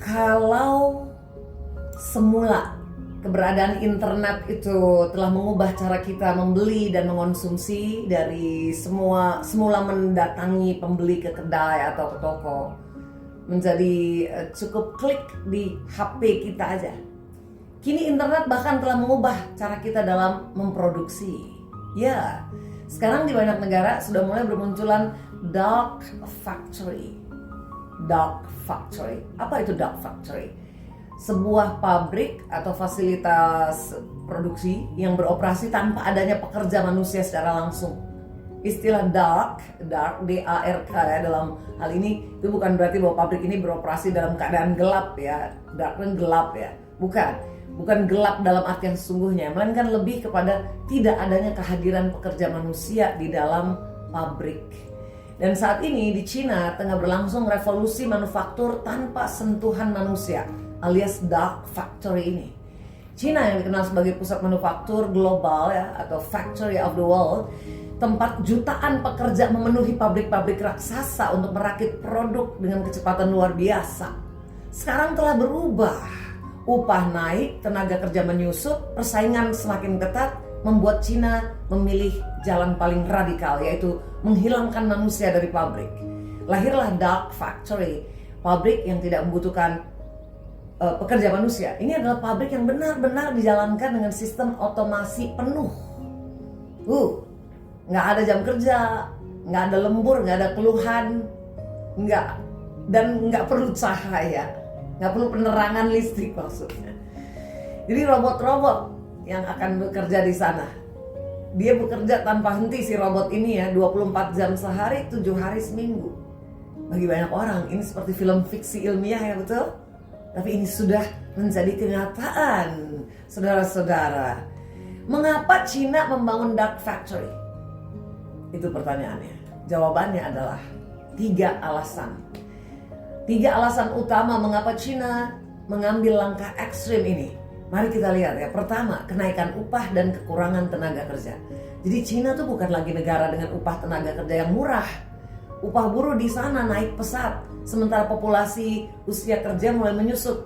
Kalau semula keberadaan internet itu telah mengubah cara kita membeli dan mengonsumsi, dari semula mendatangi pembeli ke kedai atau ke toko menjadi cukup klik di HP kita aja. Kini internet bahkan telah mengubah cara kita dalam memproduksi. Ya, sekarang di banyak negara sudah mulai bermunculan dark factory. Dark factory. Apa itu dark factory? Sebuah pabrik atau fasilitas produksi yang beroperasi tanpa adanya pekerja manusia secara langsung. Istilah dark, D-A-R-K ya, dalam hal ini itu bukan berarti bahwa pabrik ini beroperasi dalam keadaan gelap ya. Dark kan gelap ya. Bukan gelap dalam artian sesungguhnya, melainkan lebih kepada tidak adanya kehadiran pekerja manusia di dalam pabrik. Dan saat ini di Cina tengah berlangsung revolusi manufaktur tanpa sentuhan manusia, alias dark factory ini. Cina yang dikenal sebagai pusat manufaktur global ya, atau factory of the world, tempat jutaan pekerja memenuhi pabrik-pabrik raksasa untuk merakit produk dengan kecepatan luar biasa, sekarang telah berubah. Upah naik, tenaga kerja menyusut, persaingan semakin ketat, membuat Cina memilih jalan paling radikal, yaitu menghilangkan manusia dari pabrik. Lahirlah dark factory, pabrik yang tidak membutuhkan pekerja manusia. Ini adalah pabrik yang benar-benar dijalankan dengan sistem otomasi penuh. Nggak ada jam kerja, nggak ada lembur, nggak ada keluhan, nggak perlu cahaya, nggak perlu penerangan listrik maksudnya. Jadi robot-robot yang akan bekerja di sana, dia bekerja tanpa henti si robot ini ya, 24 jam sehari, 7 hari seminggu. Bagi banyak orang ini seperti film fiksi ilmiah ya, betul? Tapi ini sudah menjadi kenyataan, saudara-saudara. Mengapa Cina membangun dark factory? Itu pertanyaannya. Jawabannya adalah 3 alasan. 3 alasan utama mengapa Cina mengambil langkah ekstrim ini. Mari kita lihat ya. Pertama, kenaikan upah dan kekurangan tenaga kerja. Jadi Cina tuh bukan lagi negara dengan upah tenaga kerja yang murah. Upah buruh di sana naik pesat, sementara populasi usia kerja mulai menyusut.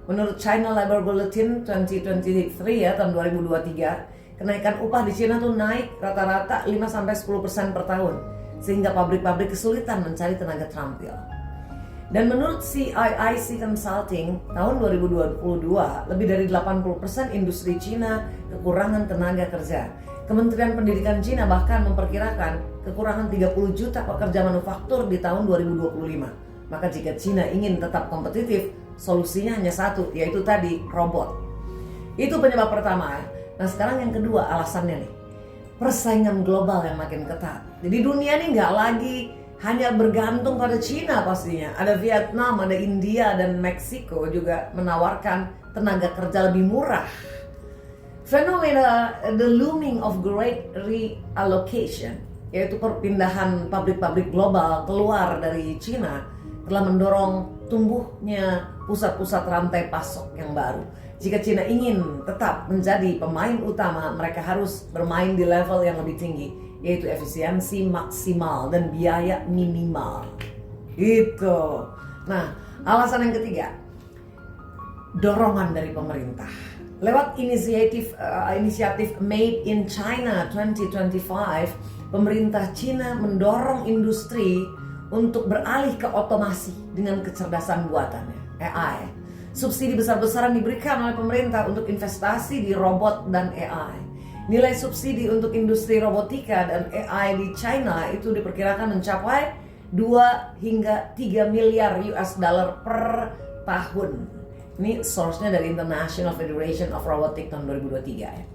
Menurut China Labor Bulletin 2023 ya, tahun 2023, kenaikan upah di Cina tuh naik rata-rata 5-10% per tahun, sehingga pabrik-pabrik kesulitan mencari tenaga terampil. Dan menurut CIIC Consulting, tahun 2022, lebih dari 80% industri Cina kekurangan tenaga kerja. Kementerian Pendidikan Cina bahkan memperkirakan kekurangan 30 juta pekerja manufaktur di tahun 2025. Maka jika Cina ingin tetap kompetitif, solusinya hanya satu, yaitu tadi, robot. Itu penyebab pertama. Nah sekarang yang kedua alasannya nih, persaingan global yang makin ketat. Jadi dunia ini nggak lagi hanya bergantung pada Cina pastinya. Ada Vietnam, ada India, dan Meksiko juga menawarkan tenaga kerja lebih murah. Fenomena the looming of great reallocation, yaitu perpindahan pabrik-pabrik global keluar dari Cina, telah mendorong tumbuhnya pusat-pusat rantai pasok yang baru. Jika Cina ingin tetap menjadi pemain utama, mereka harus bermain di level yang lebih tinggi, yaitu efisiensi maksimal dan biaya minimal. Itu. Nah, alasan yang ketiga, dorongan dari pemerintah. Lewat inisiatif Made in China 2025, pemerintah Cina mendorong industri untuk beralih ke otomasi dengan kecerdasan buatannya, AI. Subsidi besar-besaran diberikan oleh pemerintah untuk investasi di robot dan AI. Nilai subsidi untuk industri robotika dan AI di China itu diperkirakan mencapai 2 hingga 3 miliar US dollar per tahun. Ini source-nya dari International Federation of Robotics tahun 2023 ya.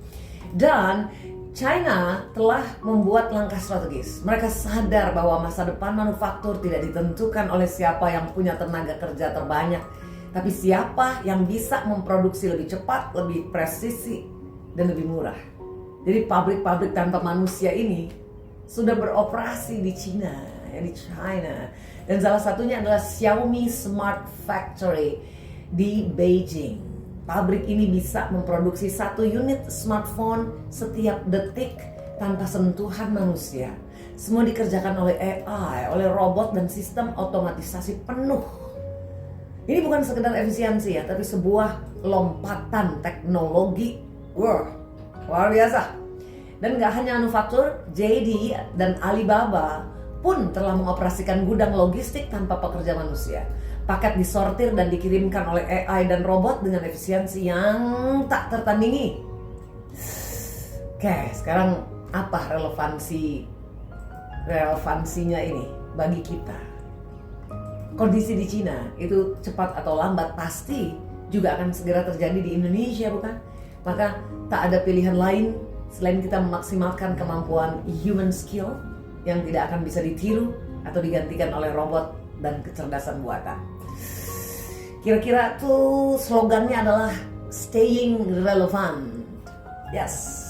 Dan China telah membuat langkah strategis. Mereka sadar bahwa masa depan manufaktur tidak ditentukan oleh siapa yang punya tenaga kerja terbanyak, tapi siapa yang bisa memproduksi lebih cepat, lebih presisi, dan lebih murah. Jadi pabrik-pabrik tanpa manusia ini sudah beroperasi di China. Dan salah satunya adalah Xiaomi Smart Factory di Beijing. Pabrik ini bisa memproduksi 1 unit smartphone setiap detik tanpa sentuhan manusia. Semua dikerjakan oleh AI, oleh robot dan sistem otomatisasi penuh. Ini bukan sekedar efisiensi ya, tapi sebuah lompatan teknologi. Wah, luar biasa. Dan gak hanya manufaktur, JD dan Alibaba pun telah mengoperasikan gudang logistik tanpa pekerja manusia. Paket disortir dan dikirimkan oleh AI dan robot dengan efisiensi yang tak tertandingi. Oke, sekarang apa relevansinya ini bagi kita? Kondisi di Cina itu cepat atau lambat pasti juga akan segera terjadi di Indonesia, bukan? Maka tak ada pilihan lain selain kita memaksimalkan kemampuan human skill yang tidak akan bisa ditiru atau digantikan oleh robot dan kecerdasan buatan. Kira-kira tuh slogannya adalah staying relevant. Yes.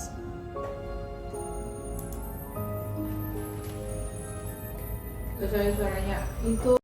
Suaranya itu